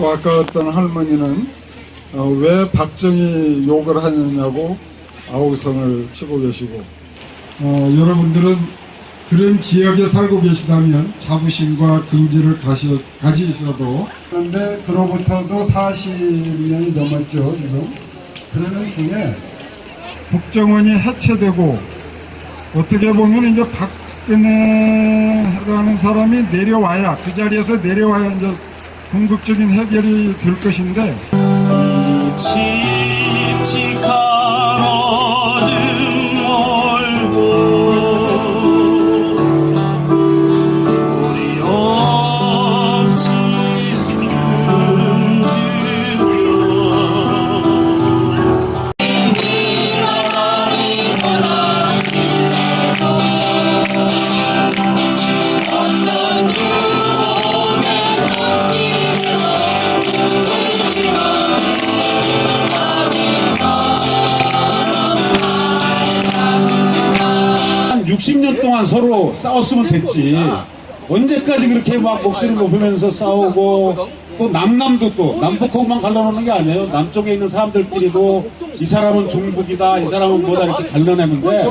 또 아까 어떤 할머니는 왜 박정희 욕을 하느냐고 아우성을 치고 계시고, 여러분들은 그런 지역에 살고 계시다면 자부심과 긍지를 가지셔도, 그런데 그로부터도 40년이 넘었죠 지금. 그러는 중에 국정원이 해체되고, 어떻게 보면 이제 박근혜라는 사람이 내려와야, 그 자리에서 내려와야 이제 궁극적인 해결이 될 것인데, 한 60년 동안 서로 싸웠으면 됐지. 언제까지 그렇게 막 목소리 높이면서 싸우고, 또 남남도 또 남북하고만 갈라놓는 게 아니에요. 남쪽에 있는 사람들끼리도 이 사람은 종북이다, 이 사람은 뭐다 이렇게 갈라내는데,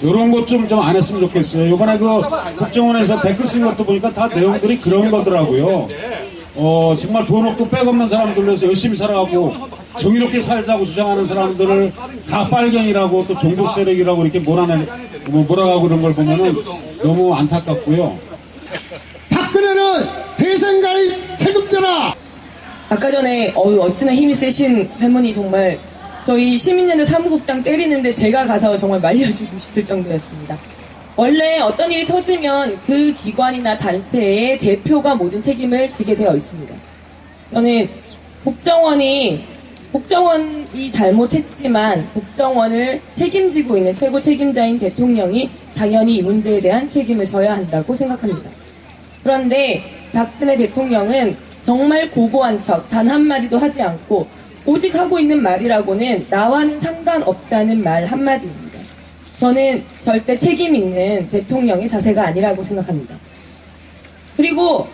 이런 것 좀 안 했으면 좋겠어요. 이번에 그 국정원에서 댓글 쓴 것도 보니까 다 내용들이 그런 거더라고요. 정말 돈 없고 백 없는 사람들에서 열심히 살아가고 정의롭게 살자고 주장하는 사람들을 다 빨갱이라고 또 종북 세력이라고 이렇게 몰아가고 그런 걸 보면은 너무 안타깝고요. 박근혜는 대선 가입 체급되라. 아까 전에 어찌나 힘이 세신 할머니, 정말 저희 시민연대 사무국장 때리는데 제가 가서 정말 말려주고 싶을 정도였습니다. 원래 어떤 일이 터지면 그 기관이나 단체의 대표가 모든 책임을 지게 되어 있습니다. 저는 국정원이 잘못했지만 국정원을 책임지고 있는 최고 책임자인 대통령이 당연히 이 문제에 대한 책임을 져야 한다고 생각합니다. 그런데 박근혜 대통령은 정말 고고한 척 단 한마디도 하지 않고 오직 하고 있는 말이라고는 나와는 상관없다는 말 한마디입니다. 저는 절대 책임 있는 대통령의 자세가 아니라고 생각합니다. 그리고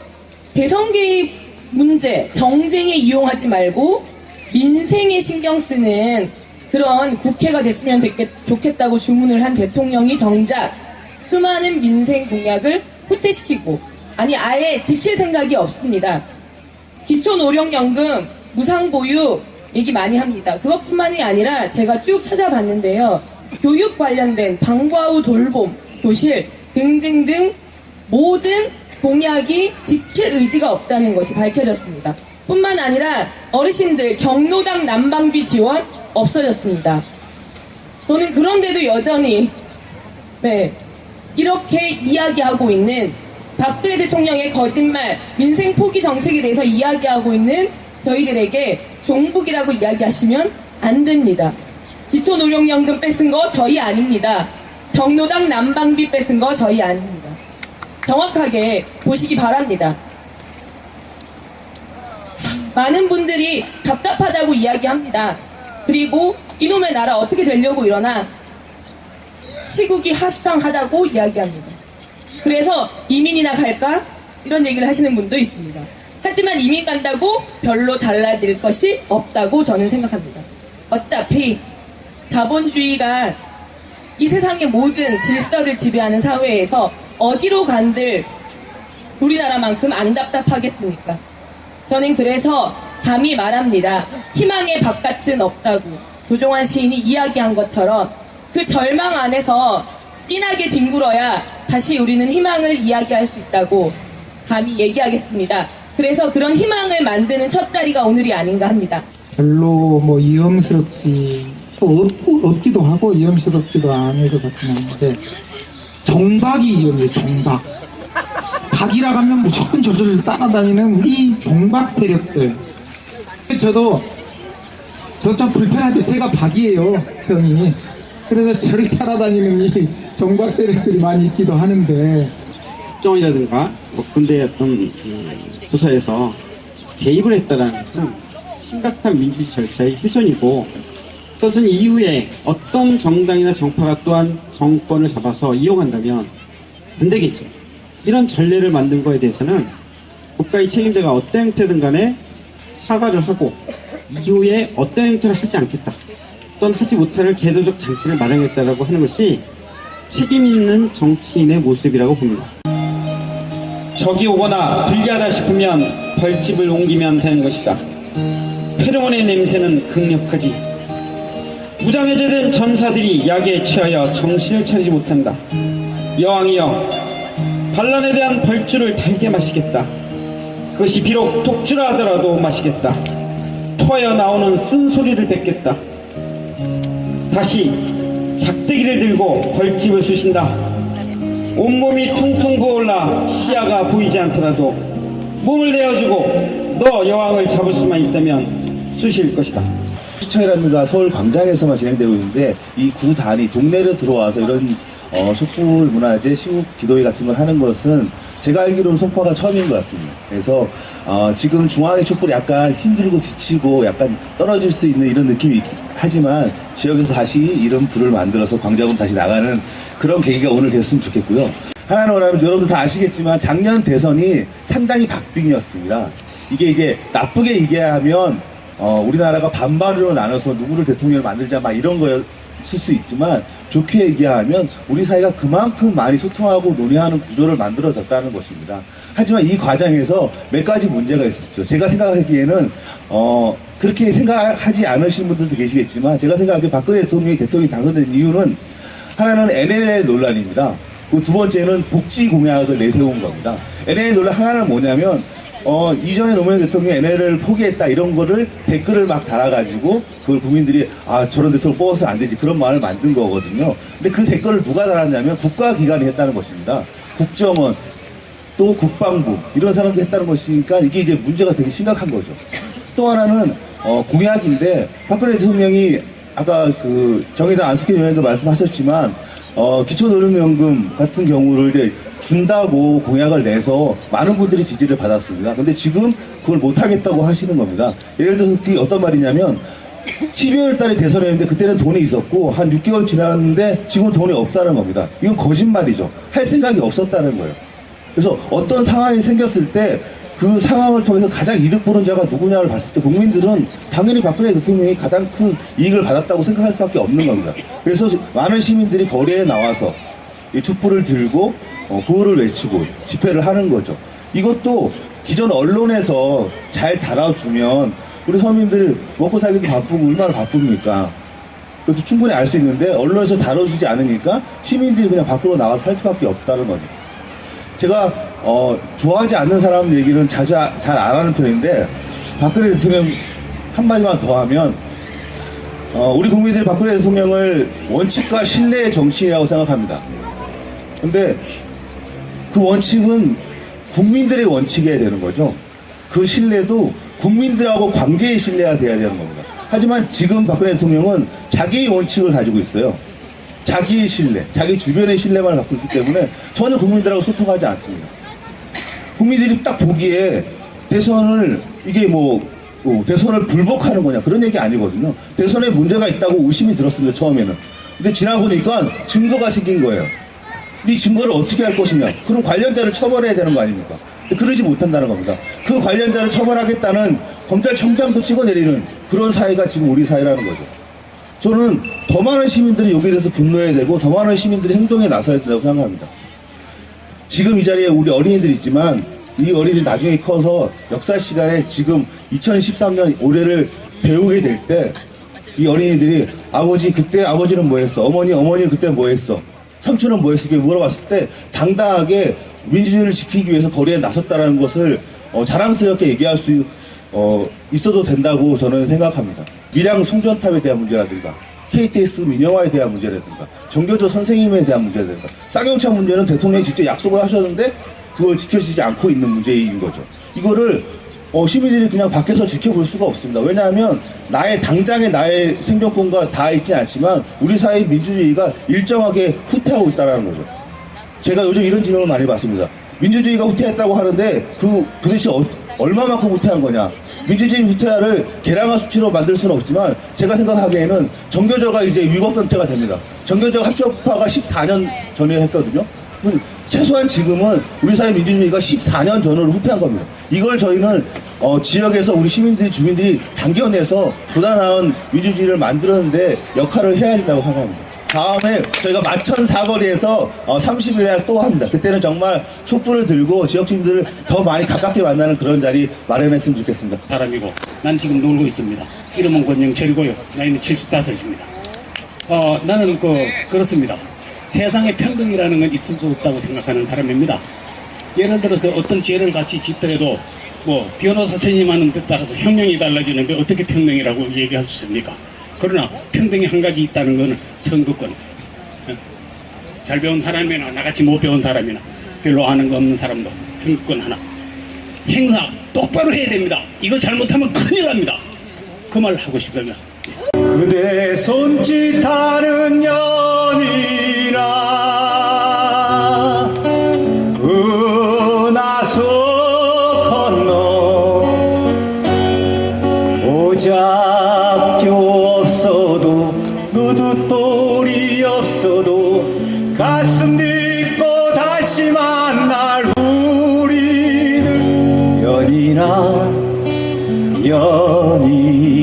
대선 개입 문제, 정쟁에 이용하지 말고 민생에 신경 쓰는 그런 국회가 됐으면 좋겠다고 주문을 한 대통령이 정작 수많은 민생 공약을 후퇴시키고, 아니 아예 지킬 생각이 없습니다. 기초노령연금, 무상보육 얘기 많이 합니다. 그것뿐만이 아니라 제가 쭉 찾아봤는데요. 교육 관련된 방과 후 돌봄, 교실 등등등 모든 공약이 지킬 의지가 없다는 것이 밝혀졌습니다. 뿐만 아니라 어르신들 경로당 난방비 지원 없어졌습니다. 저는 그런데도 여전히 이렇게 이야기하고 있는 박근혜 대통령의 거짓말, 민생 포기 정책에 대해서 이야기하고 있는 저희들에게 종북이라고 이야기하시면 안 됩니다. 기초노령연금 뺏은 거 저희 아닙니다. 경로당 난방비 뺏은 거 저희 아닙니다. 정확하게 보시기 바랍니다. 많은 분들이 답답하다고 이야기합니다. 그리고 이놈의 나라 어떻게 되려고 이러나 시국이 하수상하다고 이야기합니다. 그래서 이민이나 갈까? 이런 얘기를 하시는 분도 있습니다. 하지만 이민 간다고 별로 달라질 것이 없다고 저는 생각합니다. 어차피 자본주의가 이 세상의 모든 질서를 지배하는 사회에서 어디로 간들 우리나라만큼 안 답답하겠습니까? 저는 그래서 감히 말합니다. 희망의 바깥은 없다고 조종환 시인이 이야기한 것처럼 그 절망 안에서 진하게 뒹굴어야 다시 우리는 희망을 이야기할 수 있다고 감히 얘기하겠습니다. 그래서 그런 희망을 만드는 첫 자리가 오늘이 아닌가 합니다. 별로 위험스럽지 또 없기도 하고 위험스럽지도 않을 것 같긴 한데, 종박이 위험해요. 종박. 박이라 하면 무조건 저를 따라다니는 우리 종박 세력들. 저도 좀 불편하죠. 제가 박이에요, 형이. 그래서 저를 따라다니는 이 종박 세력들이 많이 있기도 하는데, 국정원이라든가 군대 어떤 부서에서 개입을 했다는 것은 심각한 민주주의 절차의 훼손이고, 그것은 이후에 어떤 정당이나 정파가 또한 정권을 잡아서 이용한다면 안 되겠죠. 이런 전례를 만든 거에 대해서는 국가의 책임자가 어떤 형태든 간에 사과를 하고 이후에 어떤 행태를 하지 않겠다 또는 하지 못할 제도적 장치를 마련했다라고 하는 것이 책임 있는 정치인의 모습이라고 봅니다. 적이 오거나 불리하다 싶으면 벌집을 옮기면 되는 것이다. 페로몬의 냄새는 강력하지. 무장해제된 전사들이 약에 취하여 정신을 차리지 못한다. 여왕이여, 반란에 대한 벌주를 달게 마시겠다. 그것이 비록 독주라 하더라도 마시겠다. 토하여 나오는 쓴소리를 뱉겠다. 다시 작대기를 들고 벌집을 쑤신다. 온몸이 퉁퉁 부어올라 시야가 보이지 않더라도 몸을 내어주고 너 여왕을 잡을 수만 있다면 쑤실 것이다. 시청이라든가 서울 광장에서만 진행되고 있는데 이 구단이 동네로 들어와서 이런 촛불 문화제 시국 기도회 같은 걸 하는 것은 제가 알기로는 송파가 처음인 것 같습니다. 그래서 지금 중앙의 촛불이 약간 힘들고 지치고 약간 떨어질 수 있는 이런 느낌이 하지만 지역에서 다시 이런 불을 만들어서 광장으로 다시 나가는 그런 계기가 오늘 됐으면 좋겠고요. 하나는 뭐냐면 여러분들 다 아시겠지만 작년 대선이 상당히 박빙이었습니다. 이게 이제 나쁘게 얘기하면 우리나라가 반반으로 나눠서 누구를 대통령을 만들자 막 이런 거였을 수 있지만 좋게 얘기하면 우리 사회가 그만큼 많이 소통하고 논의하는 구조를 만들어졌다는 것입니다. 하지만 이 과정에서 몇 가지 문제가 있었죠. 제가 생각하기에는 그렇게 생각하지 않으신 분들도 계시겠지만 제가 생각하기에 박근혜 대통령이 당선된 이유는 하나는 NLL 논란입니다. 그 두 번째는 복지 공약을 내세운 겁니다. NLL 논란 하나는 뭐냐면 이전에 노무현 대통령이 NLL을 포기했다 이런 거를 댓글을 막 달아가지고 그걸 국민들이 저런 대통령 뽑아서는 안 되지 그런 말을 만든 거거든요. 근데 그 댓글을 누가 달았냐면 국가기관이 했다는 것입니다. 국정원 또 국방부 이런 사람들이 했다는 것이니까 이게 이제 문제가 되게 심각한 거죠. 또 하나는 공약인데 박근혜 대통령이 아까 그 정의당 안숙현 의원도 말씀하셨지만 기초노령연금 같은 경우를 이제 준다고 공약을 내서 많은 분들이 지지를 받았습니다. 근데 지금 그걸 못하겠다고 하시는 겁니다. 예를 들어서 그게 어떤 말이냐면 12월 달에 대선했는데 그때는 돈이 있었고 한 6개월 지났는데 지금 돈이 없다는 겁니다. 이건 거짓말이죠. 할 생각이 없었다는 거예요. 그래서 어떤 상황이 생겼을 때 그 상황을 통해서 가장 이득 보는 자가 누구냐를 봤을 때 국민들은 당연히 박근혜 대통령이 가장 큰 이익을 받았다고 생각할 수밖에 없는 겁니다. 그래서 많은 시민들이 거리에 나와서 이 촛불을 들고 구호를 외치고 집회를 하는 거죠. 이것도 기존 언론에서 잘 다뤄주면 우리 서민들 먹고 살기도 바쁘고 얼마나 바쁩니까? 그것도 충분히 알 수 있는데 언론에서 다뤄주지 않으니까 시민들이 그냥 밖으로 나가서 살 수밖에 없다는 거죠. 제가 좋아하지 않는 사람 얘기는 자주 잘 안 하는 편인데 박근혜 대통령 한마디만 더 하면 우리 국민들이 박근혜 대통령을 원칙과 신뢰의 정치인이라고 생각합니다. 근데 그 원칙은 국민들의 원칙이어야 되는 거죠. 그 신뢰도 국민들하고 관계의 신뢰가 돼야 되는 겁니다. 하지만 지금 박근혜 대통령은 자기의 원칙을 가지고 있어요. 자기의 신뢰, 자기 주변의 신뢰만 갖고 있기 때문에 전혀 국민들하고 소통하지 않습니다. 국민들이 딱 보기에 대선을 이게 대선을 불복하는 거냐 그런 얘기 아니거든요. 대선에 문제가 있다고 의심이 들었습니다. 처음에는. 근데 지나보니까 증거가 생긴 거예요. 이 증거를 어떻게 할 것이냐. 그럼 관련자를 처벌해야 되는 거 아닙니까? 근데 그러지 못한다는 겁니다. 그 관련자를 처벌하겠다는 검찰청장도 찍어내리는 그런 사회가 지금 우리 사회라는 거죠. 저는 더 많은 시민들이 여기에 대해서 분노해야 되고 더 많은 시민들이 행동에 나서야 된다고 생각합니다. 지금 이 자리에 우리 어린이들이 있지만 이 어린이들이 나중에 커서 역사 시간에 지금 2013년 올해를 배우게 될 때 이 어린이들이 아버지 그때 아버지는 뭐 했어? 어머니 그때 뭐 했어? 삼촌은 뭐 했어? 이렇게 물어봤을 때 당당하게 민주주의를 지키기 위해서 거리에 나섰다는 것을 자랑스럽게 얘기할 수 있어도 된다고 저는 생각합니다. 밀양 송전탑에 대한 문제라든가 KTX 민영화에 대한 문제라든가 정교조 선생님에 대한 문제라든가 쌍용차 문제는 대통령이 직접 약속을 하셨는데 그걸 지켜지지 않고 있는 문제인 거죠. 이거를 시민들이 그냥 밖에서 지켜볼 수가 없습니다. 왜냐하면 당장의 나의 생존권과 다 있지 않지만 우리 사회의 민주주의가 일정하게 후퇴하고 있다는 거죠. 제가 요즘 이런 질문을 많이 받습니다. 민주주의가 후퇴했다고 하는데 도대체 얼마만큼 후퇴한 거냐. 민주주의 후퇴를 계량화 수치로 만들 수는 없지만 제가 생각하기에는 정교조가 이제 위법 상태가 됩니다. 정교조 합법화가 14년 전에 했거든요. 최소한 지금은 우리 사회 민주주의가 14년 전으로 후퇴한 겁니다. 이걸 저희는 지역에서 우리 시민들이 주민들이 당겨내서 보다 나은 민주주의를 만들었는데 역할을 해야 된다고 생각합니다. 다음에 저희가 마천 사거리에서 30일 날 또 합니다. 그때는 정말 촛불을 들고 지역 주민들을 더 많이 가깝게 만나는 그런 자리 마련했으면 좋겠습니다. 사람이고 난 지금 놀고 있습니다. 이름은 권영철이고요. 나이는 75입니다. 나는 그렇습니다. 세상에 평등이라는 건 있을 수 없다고 생각하는 사람입니다. 예를 들어서 어떤 죄를 같이 짓더라도 뭐 변호사 선생님하는 데 따라서 형량이 달라지는데 어떻게 평등이라고 얘기할 수 있습니까? 그러나 평등이 한 가지 있다는 것은 선거권. 잘 배운 사람이나 나같이 못 배운 사람이나 별로 아는 거 없는 사람도 선거권 하나. 행사 똑바로 해야 됩니다. 이거 잘못하면 큰일 납니다. 그 말 하고 싶습니다. 그대 손짓하는 연이나 은하수 건너 오잡기 없어도 누드돌이 없어도 가슴 딛고 다시 만날 우리는 연이나 연이